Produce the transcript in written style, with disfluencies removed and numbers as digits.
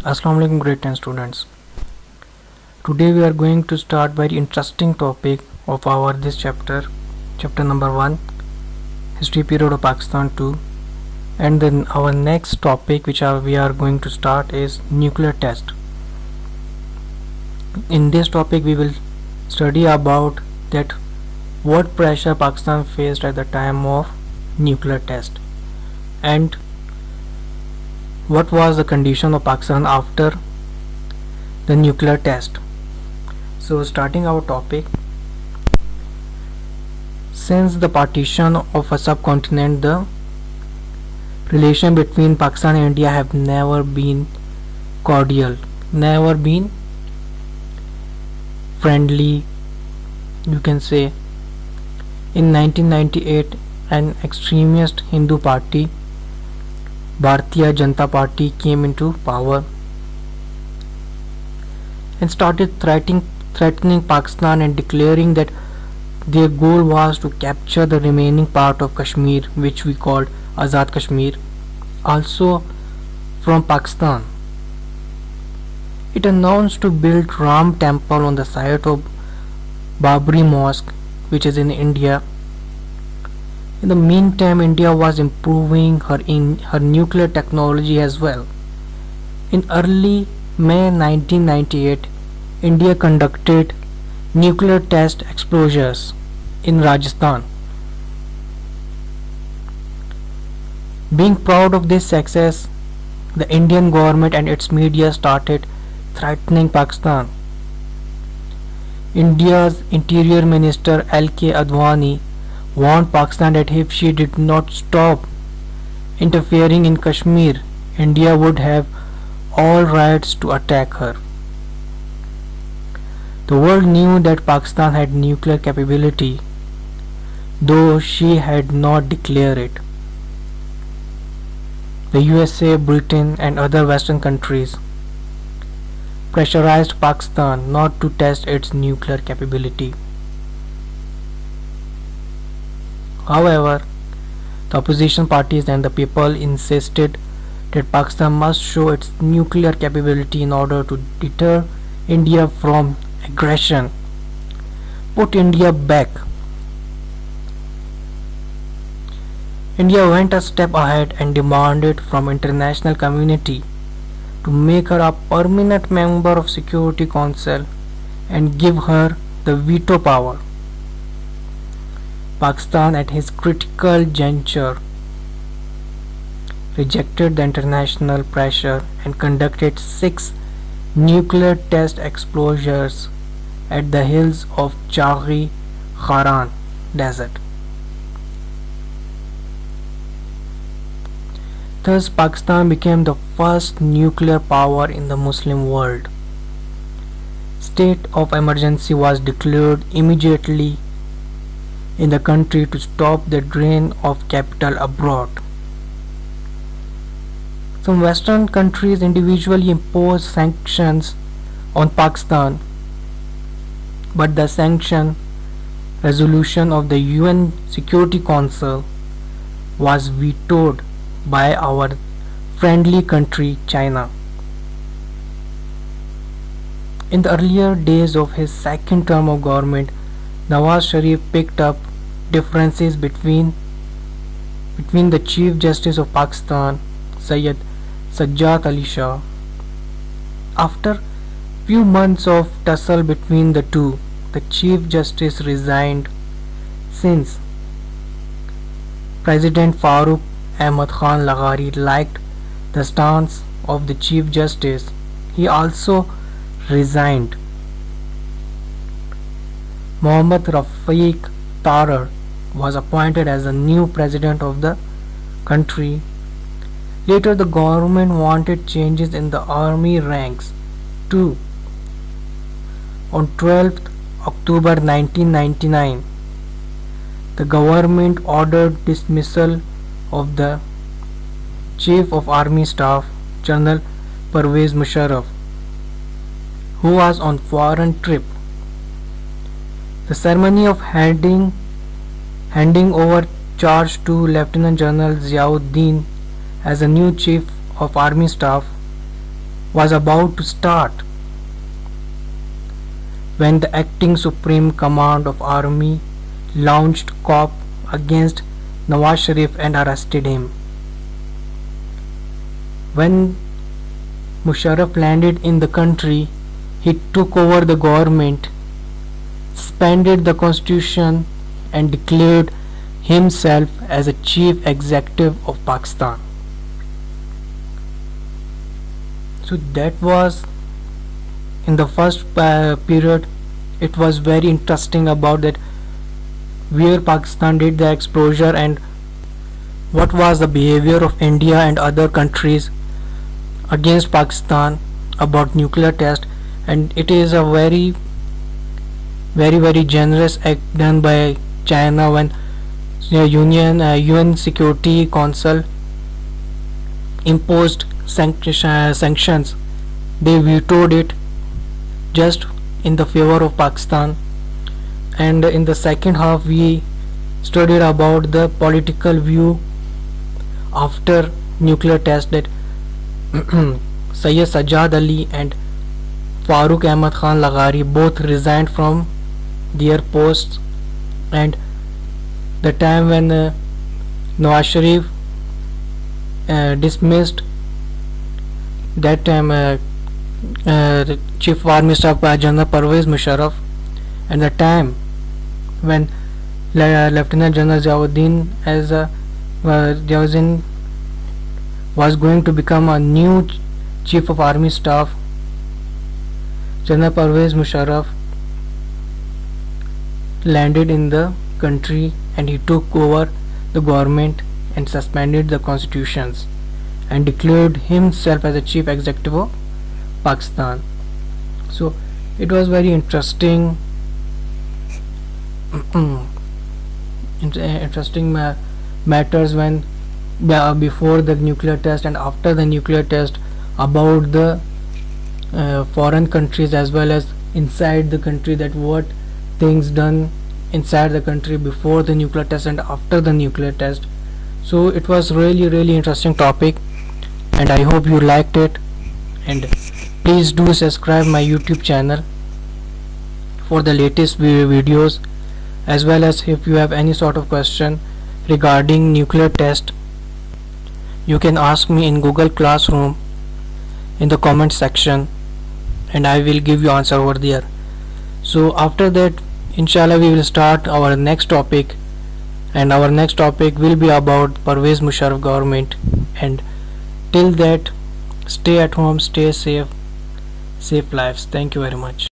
Assalamu alaikum grade 10 students. Today we are going to start very interesting topic of our this chapter number 1, history period of Pakistan 2, and then our next topic we are going to start is nuclear test. In this topic we will study about that what pressure Pakistan faced at the time of nuclear test and what was the condition of Pakistan after the nuclear test. So starting our topic, since the partition of a subcontinent, the relation between Pakistan and India have never been cordial, never been friendly, you can say. In 1998, an extremist Hindu party, Bharatiya Janata Party, came into power and started threatening Pakistan and declaring that their goal was to capture the remaining part of Kashmir, which we called Azad Kashmir, also from Pakistan. It announced to build Ram Temple on the site of Babri Mosque, which is in India. In the meantime, India was improving her nuclear technology as well. In early May 1998, India conducted nuclear test exposures in Rajasthan. Being proud of this success, the Indian government and its media started threatening Pakistan. India's Interior Minister L.K. Advani warned Pakistan that if she did not stop interfering in Kashmir, India would have all rights to attack her. The world knew that Pakistan had nuclear capability, though she had not declared it. The USA, Britain and other Western countries pressurized Pakistan not to test its nuclear capability. However, the opposition parties and the people insisted that Pakistan must show its nuclear capability in order to deter India from aggression, put India back. India went a step ahead and demanded from international community to make her a permanent member of Security Council and give her the veto power. Pakistan, at his critical juncture, rejected the international pressure and conducted 6 nuclear test exposures at the hills of Chaghi Kharan Desert. Thus, Pakistan became the first nuclear power in the Muslim world. State of emergency was declared immediately in the country to stop the drain of capital abroad. Some Western countries individually imposed sanctions on Pakistan, but the sanction resolution of the UN Security Council was vetoed by our friendly country China. In the earlier days of his second term of government, Nawaz Sharif picked up differences between the Chief Justice of Pakistan, Syed Sajjad Ali Shah. After few months of tussle between the two, the Chief Justice resigned. Since President Farooq Ahmad Khan Laghari liked the stance of the Chief Justice, he also resigned. Mohammad Rafiq Tarar was appointed as the new president of the country. Later, the government wanted changes in the army ranks too. On 12th October 1999, the government ordered dismissal of the Chief of Army Staff, General Pervez Musharraf, who was on foreign trip. The ceremony of handing over charge to Lieutenant General Ziauddin as the new Chief of Army Staff was about to start when the acting Supreme Command of Army launched coup against Nawaz Sharif and arrested him. When Musharraf landed in the country, he took over the government, suspended the constitution, and declared himself as a chief executive of Pakistan. So that was in the first period. It was very interesting about that, where Pakistan did the exposure and what was the behavior of India and other countries against Pakistan about nuclear test. And it is a very generous act done by China when UN Security Council imposed sanctions. They vetoed it just in the favor of Pakistan. And in the second half we studied about the political view after nuclear test, that Sayyid Sajjad Ali and Farooq Ahmad Khan Laghari both resigned from their posts, and the time when Nawaz Sharif dismissed that time Chief of Army Staff General Pervez Musharraf, and the time when Lieutenant General Ziauddin was going to become a new Chief of Army Staff, General Pervez Musharraf landed in the country and he took over the government and suspended the constitutions and declared himself as a chief executive of Pakistan. So it was very interesting matters when before the nuclear test and after the nuclear test, about the foreign countries as well as inside the country, that what things done inside the country before the nuclear test and after the nuclear test. So it was really interesting topic, and I hope you liked it. And please do subscribe my YouTube channel for the latest videos, as well as if you have any sort of question regarding nuclear test, you can ask me in Google Classroom in the comment section and I will give you answer over there. So after that, inshallah, we will start our next topic, and our next topic will be about Pervez Musharraf government. And till that, stay at home, stay safe lives. Thank you very much.